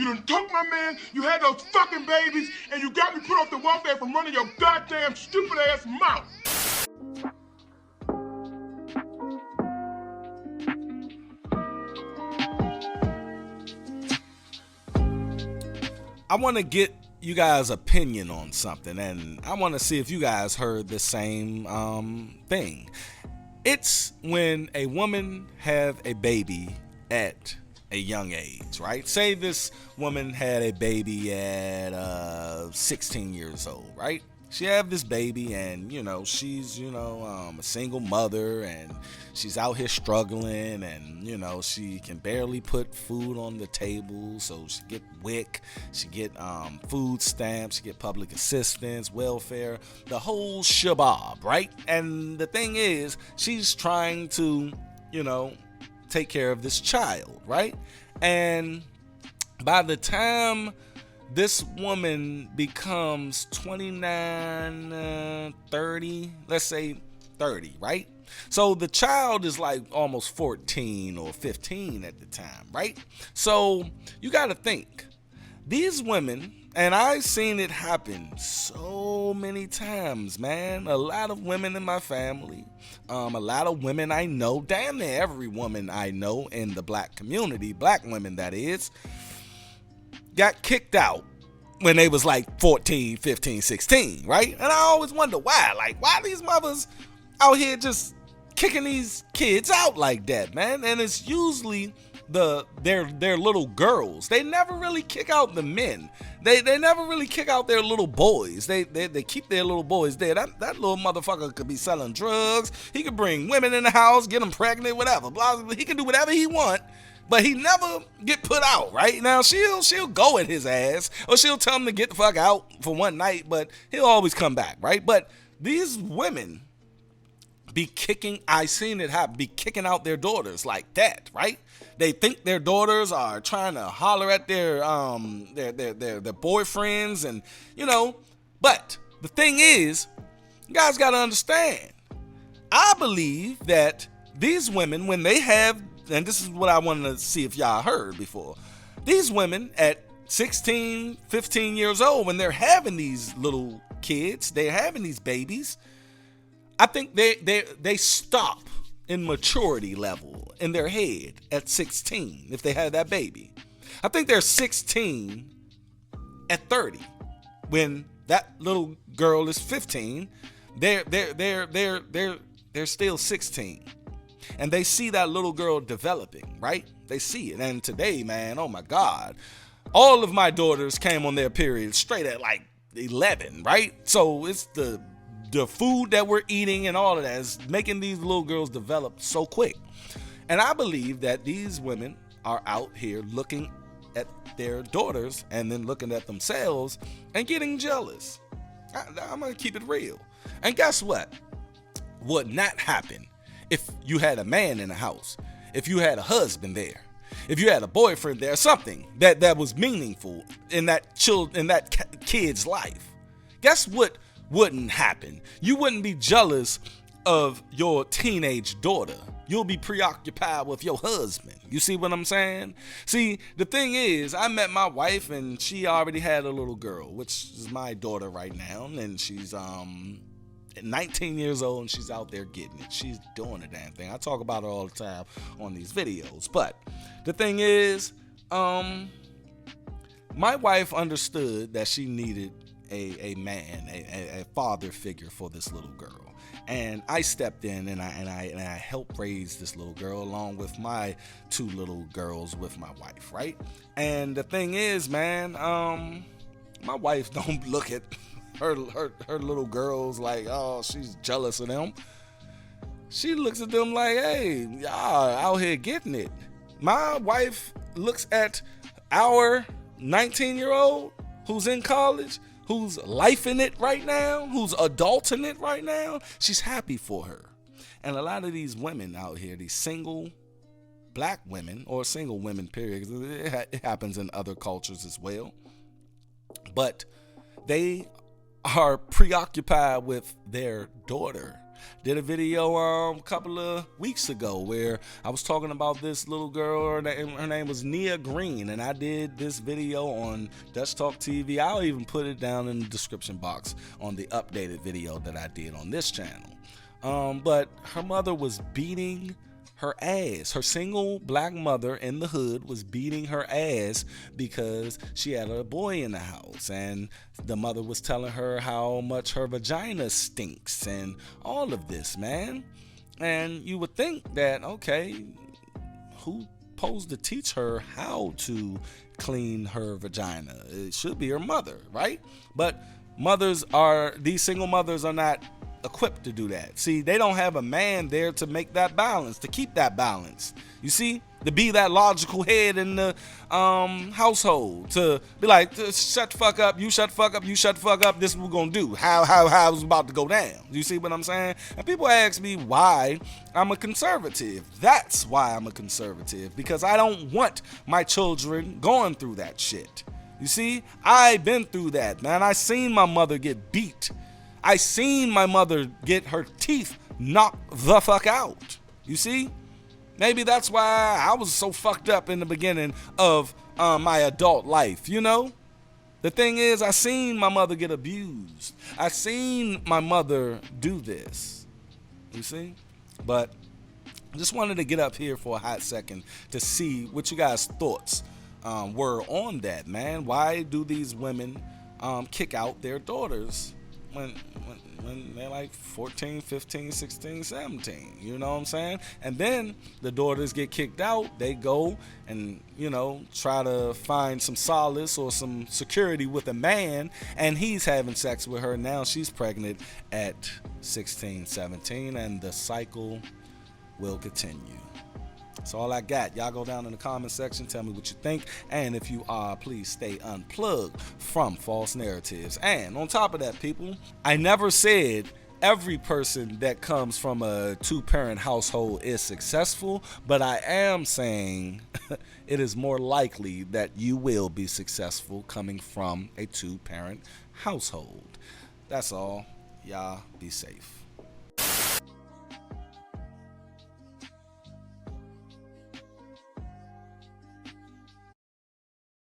You done took my man, you had those fucking babies, and you got me put off the welfare from running your goddamn stupid ass mouth. I want to get you guys' opinion on something, and I want to see if you guys heard the same thing. It's when a woman have a baby at a young age, right? Say this woman had a baby at 16 years old, right? She have this baby, and she's a single mother, and she's out here struggling, and she can barely put food on the table. So she get WIC, she get food stamps, she get public assistance, welfare, the whole shabob, right? And the thing is, she's trying to take care of this child, right? And by the time this woman becomes 29, 30, let's say 30, right? So the child is like almost 14 or 15 at the time, right? So you got to think, these women, and I've seen it happen so many times, man. A lot of women in my family, a lot of women I know, damn near every woman I know in the black community, black women that is, got kicked out when they was like 14, 15, 16, right? And I always wonder why. Like, why these mothers out here just kicking these kids out like that, man? And it's usually their little girls. They never really kick out the men. They never really kick out their little boys. They keep their little boys there. That little motherfucker could be selling drugs. He could bring women in the house, get them pregnant, whatever. Blah, blah, he can do whatever he want. But he never get put out, right? Now, she'll go at his ass, or she'll tell him to get the fuck out for one night, but he'll always come back, right? But these women be kicking, I seen it happen, be kicking out their daughters like that, right? They think their daughters are trying to holler at their boyfriends, and but the thing is, you guys got to understand, I believe that these women, when they have, and this is what I wanted to see if y'all heard before, these women at 16, 15 years old, when they're having these little kids, they're having these babies, I think they stop in maturity level in their head at 16 if they have that baby. I think they're 16 at 30. When that little girl is 15, they're still 16. And they see that little girl developing, right? They see it. And today, man, oh my God, all of my daughters came on their period straight at like 11, right? So it's the food that we're eating and all of that is making these little girls develop so quick. And I believe that these women are out here looking at their daughters and then looking at themselves and getting jealous. I'm going to keep it real. And guess what? Would not happen if you had a man in the house, if you had a husband there, if you had a boyfriend there, something that was meaningful in that kid's life. Guess what wouldn't happen? You wouldn't be jealous of your teenage daughter. You'll be preoccupied with your husband. You see what I'm saying? See, the thing is, I met my wife and she already had a little girl, which is my daughter right now, and she's 19 years old and she's out there getting it. She's doing the damn thing. I talk about her all the time on these videos. But the thing is, my wife understood that she needed a man, a father figure for this little girl. And I stepped in and I helped raise this little girl along with my two little girls with my wife, right? And the thing is, man, my wife don't look at her little girls like, oh, she's jealous of them. She looks at them like, hey, y'all out here getting it. My wife looks at our 19-year-old who's in college, who's lifing it right now, who's adulting it right now. She's happy for her. And a lot of these women out here, these single black women, or single women period, it happens in other cultures as well, but they are preoccupied with their daughter. Did a video a couple of weeks ago where I was talking about this little girl. Her name was Nia Green, and I did this video on Dutch Talk TV. I'll even put it down in the description box on the updated video that I did on this channel. But her mother was beating her ass. Her single black mother in the hood was beating her ass because she had a boy in the house, and the mother was telling her how much her vagina stinks and all of this, man. And you would think that, okay, who's supposed to teach her how to clean her vagina? It should be her mother, right? But these single mothers are not equipped to do that. See, they don't have a man there to make that balance, to keep that balance. You see, to be that logical head in the household, to be like, shut the fuck up, you shut the fuck up, you shut the fuck up, this is what we're gonna do. How's about to go down. You see what I'm saying? And people ask me why I'm a conservative. That's why I'm a conservative, because I don't want my children going through that shit. You see, I've been through that, man. I seen my mother get beat. I seen my mother get her teeth knocked the fuck out. You see? Maybe that's why I was so fucked up in the beginning of my adult life, you know? The thing is, I seen my mother get abused. I seen my mother do this. You see? But I just wanted to get up here for a hot second to see what you guys' thoughts were on that, man. Why do these women kick out their daughters when they're like 14, 15, 16, 17, you know what I'm saying? And then the daughters get kicked out, they go and, you know, try to find some solace or some security with a man, and he's having sex with her. Now she's pregnant at 16, 17, and the cycle will continue. That's all I got. Y'all go down in the comment section, tell me what you think, and if you are, please stay unplugged from false narratives. And on top of that, people, I never said every person that comes from a two-parent household is successful, but I am saying it is more likely that you will be successful coming from a two-parent household. That's all. Y'all be safe.